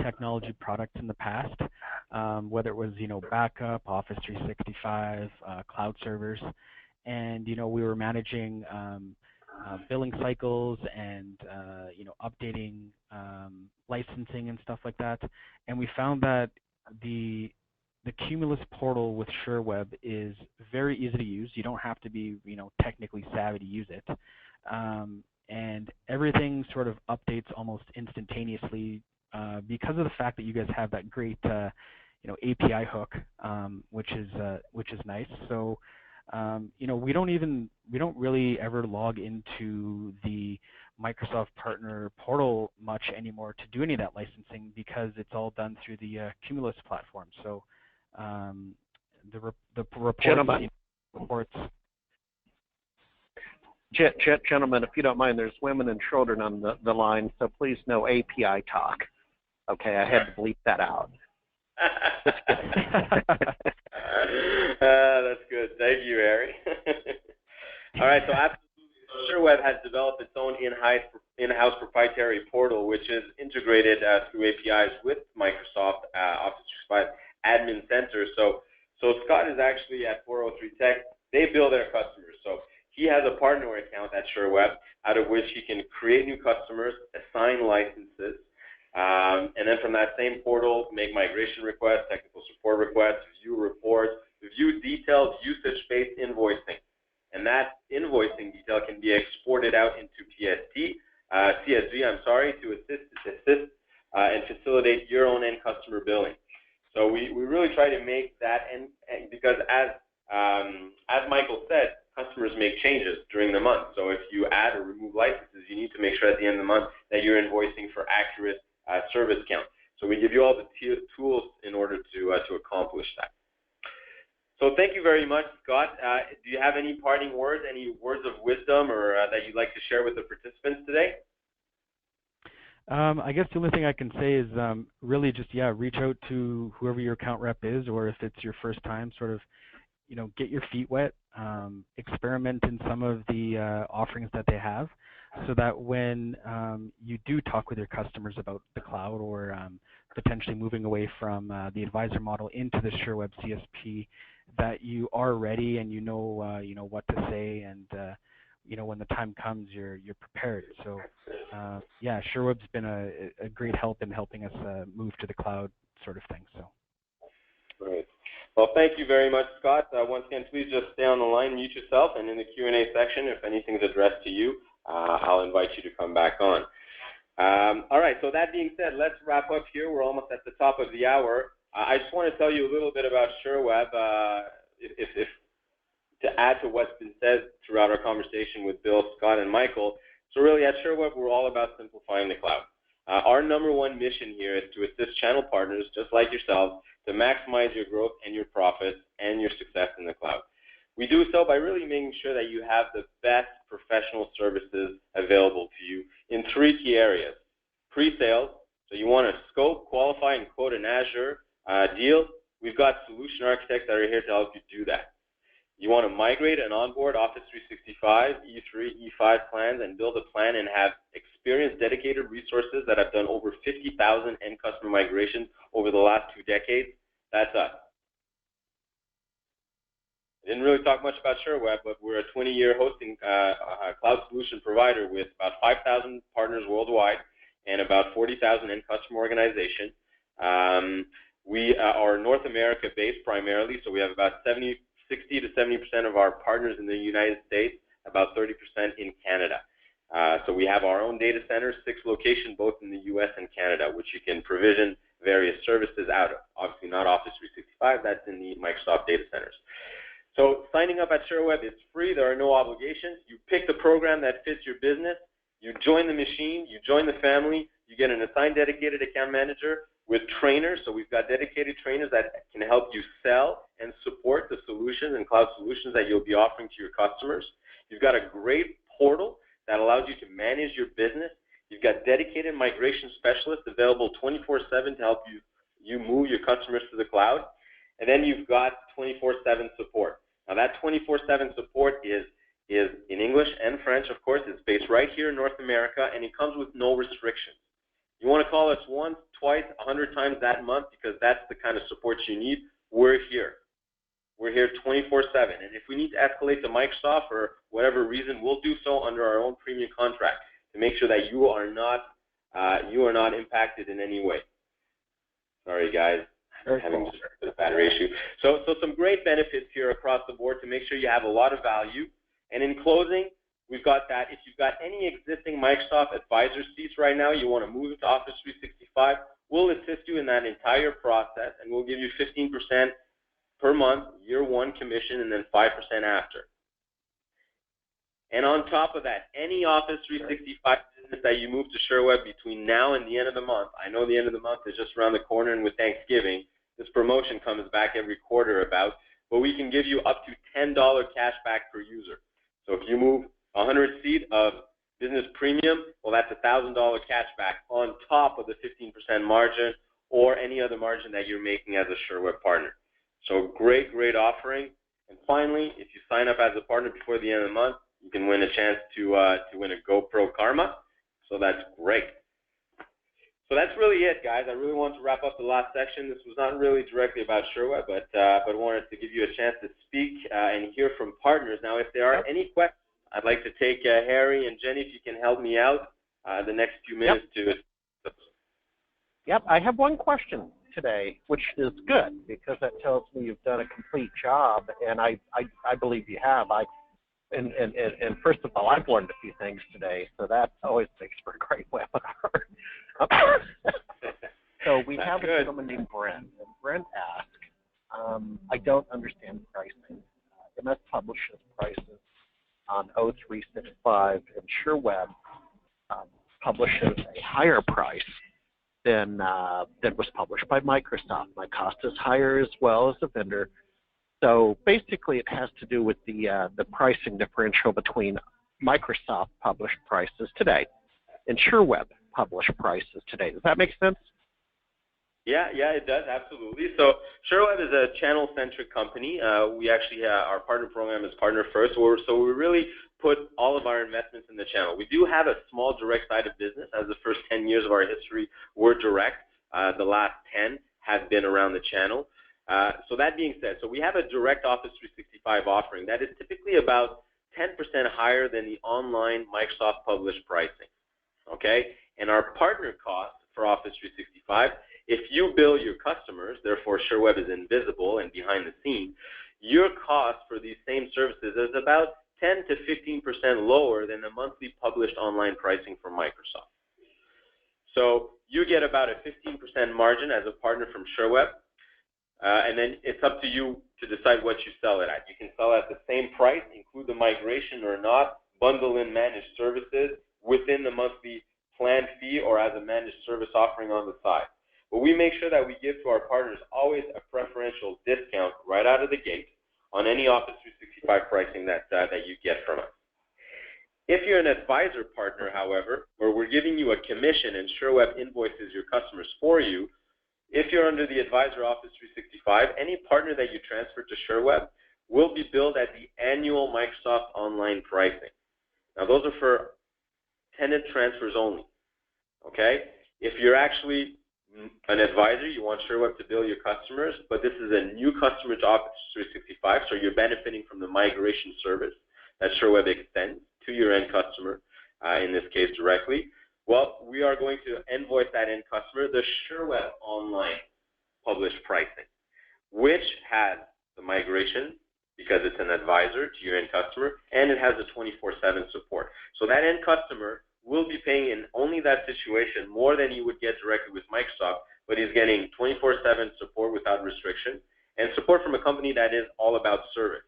technology products in the past, whether it was backup, Office 365, cloud servers, and we were managing billing cycles and updating licensing and stuff like that. And we found that the Cumulus portal with SureWeb is very easy to use. You don't have to be technically savvy to use it, and everything sort of updates almost instantaneously. Because of the fact that you guys have that great, API hook, which is nice. So, we don't really ever log into the Microsoft Partner Portal much anymore to do any of that licensing because it's all done through the Cumulus platform. So, the reports. Gentlemen, if you don't mind, there's women and children on the line, so please no API talk. Okay, I had to bleep that out. That's good. Thank you, Harry. All right, so absolutely, SureWeb has developed its own in-house proprietary portal, which is integrated through APIs with Microsoft Office 365 Admin Center. So Scott is actually at 403 Tech. They bill their customers. So he has a partner account at SureWeb, out of which he can create new customers, assign licenses, and then from that same portal, make migration requests, technical support requests, view reports, view detailed usage-based invoicing. And that invoicing detail can be exported out into CSV, to assist and facilitate your own end customer billing. So we really try to make that, and because as Michael said, customers make changes during the month. So if you add or remove licenses, you need to make sure at the end of the month that you're invoicing for accurate service count. So we give you all the tools in order to accomplish that. So thank you very much, Scott. Do you have any parting words, any words of wisdom or that you'd like to share with the participants today? I guess the only thing I can say is really just, reach out to whoever your account rep is, or if it's your first time, sort of, get your feet wet, experiment in some of the offerings that they have, so that when you do talk with your customers about the cloud or potentially moving away from the advisor model into the SureWeb CSP, that you are ready and you know what to say, and when the time comes, you're prepared. So SureWeb's been a great help in helping us move to the cloud sort of thing. So. Great. Well, thank you very much, Scott. Once again, please just stay on the line, mute yourself, and in the Q&A section, if anything's addressed to you, I'll invite you to come back on. All right, so that being said, let's wrap up here. We're almost at the top of the hour. I just want to tell you a little bit about SureWeb, if to add to what's been said throughout our conversation with Bill, Scott, and Michael. So really, at SureWeb, we're all about simplifying the cloud. Our number one mission here is to assist channel partners, just like yourselves, to maximize your growth and your profits and your success in the cloud. We do so by really making sure that you have the best professional services available to you in 3 key areas. Pre-sales, so you want to scope, qualify, and quote an Azure deal. We've got solution architects that are here to help you do that. You want to migrate and onboard Office 365, E3, E5 plans, and build a plan and have experienced dedicated resources that have done over 50,000 end customer migrations over the last 2 decades. That's us. I didn't really talk much about SureWeb, but we're a 20-year hosting cloud solution provider with about 5,000 partners worldwide and about 40,000 end customer organizations. We are North America based primarily, so we have about 60 to 70% of our partners in the United States, about 30% in Canada. So we have our own data centers, 6 locations, both in the US and Canada, which you can provision various services out of. Obviously not Office 365, that's in the Microsoft data centers. So signing up at SureWeb is free, there are no obligations. You pick the program that fits your business, you join the machine, you join the family, you get an assigned dedicated account manager with trainers. So we've got dedicated trainers that can help you sell and support the solutions and cloud solutions that you'll be offering to your customers. You've got a great portal that allows you to manage your business. You've got dedicated migration specialists available 24/7 to help you move your customers to the cloud. And then you've got 24/7 support. Now that 24/7 support is in English and French, of course. It's based right here in North America, and it comes with no restrictions. You want to call us once, twice, 100 times that month because that's the kind of support you need. We're here. We're here 24/7. And if we need to escalate to Microsoft for whatever reason, we'll do so under our own premium contract to make sure that you are not impacted in any way. Sorry, guys. I'm having a battery issue. So some great benefits here across the board to make sure you have a lot of value. And in closing, we've got that if you've got any existing Microsoft Advisor seats right now, you want to move into Office 365, we'll assist you in that entire process, and we'll give you 15% per month, year 1 commission, and then 5% after. And on top of that, any Office 365 business that you move to SureWeb between now and the end of the month, I know the end of the month is just around the corner, and with Thanksgiving, this promotion comes back every quarter about, but we can give you up to $10 cash back per user. So if you move 100 seat of business premium, well, that's $1,000 cash back on top of the 15% margin or any other margin that you're making as a SureWeb partner. So great, great offering. And finally, if you sign up as a partner before the end of the month, you can win a chance to win a GoPro Karma. So that's great. So that's really it, guys. I really wanted to wrap up the last section. This was not really directly about SureWeb, but wanted to give you a chance to speak and hear from partners. Now, if there are any questions, I'd like to take Harry and Jenny, if you can help me out the next few minutes to. Yep, I have one question today, which is good because that tells me you've done a complete job, and I believe you have. And first of all, I've learned a few things today, so that always makes for a great webinar. So we have a gentleman named Brent, and Brent asked, I don't understand pricing. MS publishes prices on O365, and SureWeb publishes a higher price. than was published by Microsoft. My cost is higher as well as a vendor. So basically, it has to do with the pricing differential between Microsoft published prices today and SureWeb published prices today. Does that make sense? Yeah, it does, absolutely. So SureWeb is a channel-centric company. We actually, our partner program is Partner First, so we really put all of our investments in the channel. We do have a small direct side of business, as the first 10 years of our history were direct. The last 10 have been around the channel. So that being said, so we have a direct Office 365 offering that is typically about 10% higher than the online Microsoft published pricing, okay? And our partner cost for Office 365, if you bill your customers, therefore SureWeb is invisible and behind the scene, your cost for these same services is about 10 to 15% lower than the monthly published online pricing from Microsoft. So you get about a 15% margin as a partner from SureWeb, and then it's up to you to decide what you sell it at. You can sell at the same price, include the migration or not, bundle in managed services within the monthly plan fee or as a managed service offering on the side. But we make sure that we give to our partners always a preferential discount right out of the gate on any Office 365 pricing that you get from us. If you're an advisor partner, however, where we're giving you a commission and SureWeb invoices your customers for you, if you're under the Advisor Office 365, any partner that you transfer to SureWeb will be billed at the annual Microsoft Online pricing. Now, those are for tenant transfers only, okay? If you're actually an advisor, you want SureWeb to bill your customers, but this is a new customer to Office 365, so you're benefiting from the migration service that SureWeb extends to your end customer, in this case directly. Well, we are going to invoice that end customer the SureWeb Online published pricing, which has the migration because it's an advisor to your end customer, and it has the 24/7 support. So that end customer will be paying in only that situation more than you would get directly with Microsoft, but he's getting 24/7 support without restriction and support from a company that is all about service,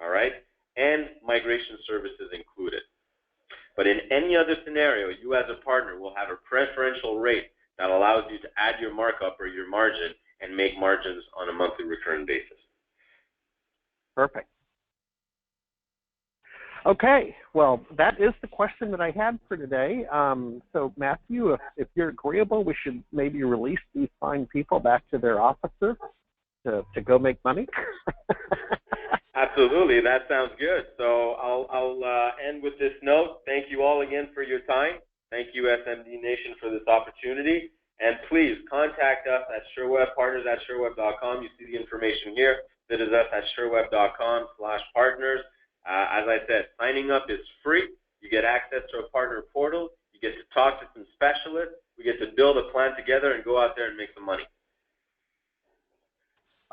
all right, and migration services included. But in any other scenario, you as a partner will have a preferential rate that allows you to add your markup or your margin and make margins on a monthly recurring basis. Perfect. Okay, well, that is the question that I had for today. So, Matthew, if you're agreeable, we should maybe release these fine people back to their offices to go make money. Absolutely, that sounds good. So I'll end with this note. Thank you all again for your time. Thank you, SMD Nation, for this opportunity. And please contact us at SureWeb, partners@SureWeb.com. You see the information here. Visit us at SureWeb.com/partners. As I said, signing up is free. You get access to a partner portal. You get to talk to some specialists. We get to build a plan together and go out there and make some money.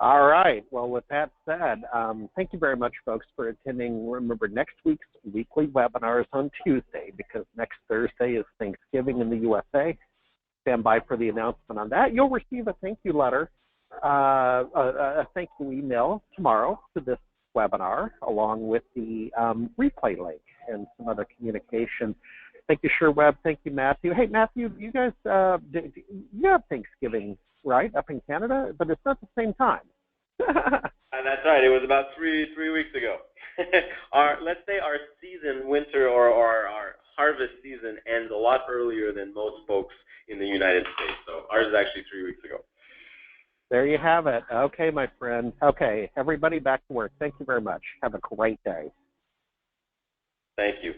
All right. Well, with that said, thank you very much, folks, for attending. Remember, next week's weekly webinar is on Tuesday because next Thursday is Thanksgiving in the USA. Stand by for the announcement on that. You'll receive a thank you letter, a thank you email tomorrow to this webinar, along with the replay link and some other communication. Thank you, SureWeb. Thank you, Matthew. Hey, Matthew, you guys, you have Thanksgiving, right, up in Canada, but it's not the same time. That's right. It was about three weeks ago. Let's say our season, winter or our harvest season, ends a lot earlier than most folks in the United States. So ours is actually 3 weeks ago. There you have it. Okay, my friend. Okay, everybody back to work. Thank you very much. Have a great day. Thank you.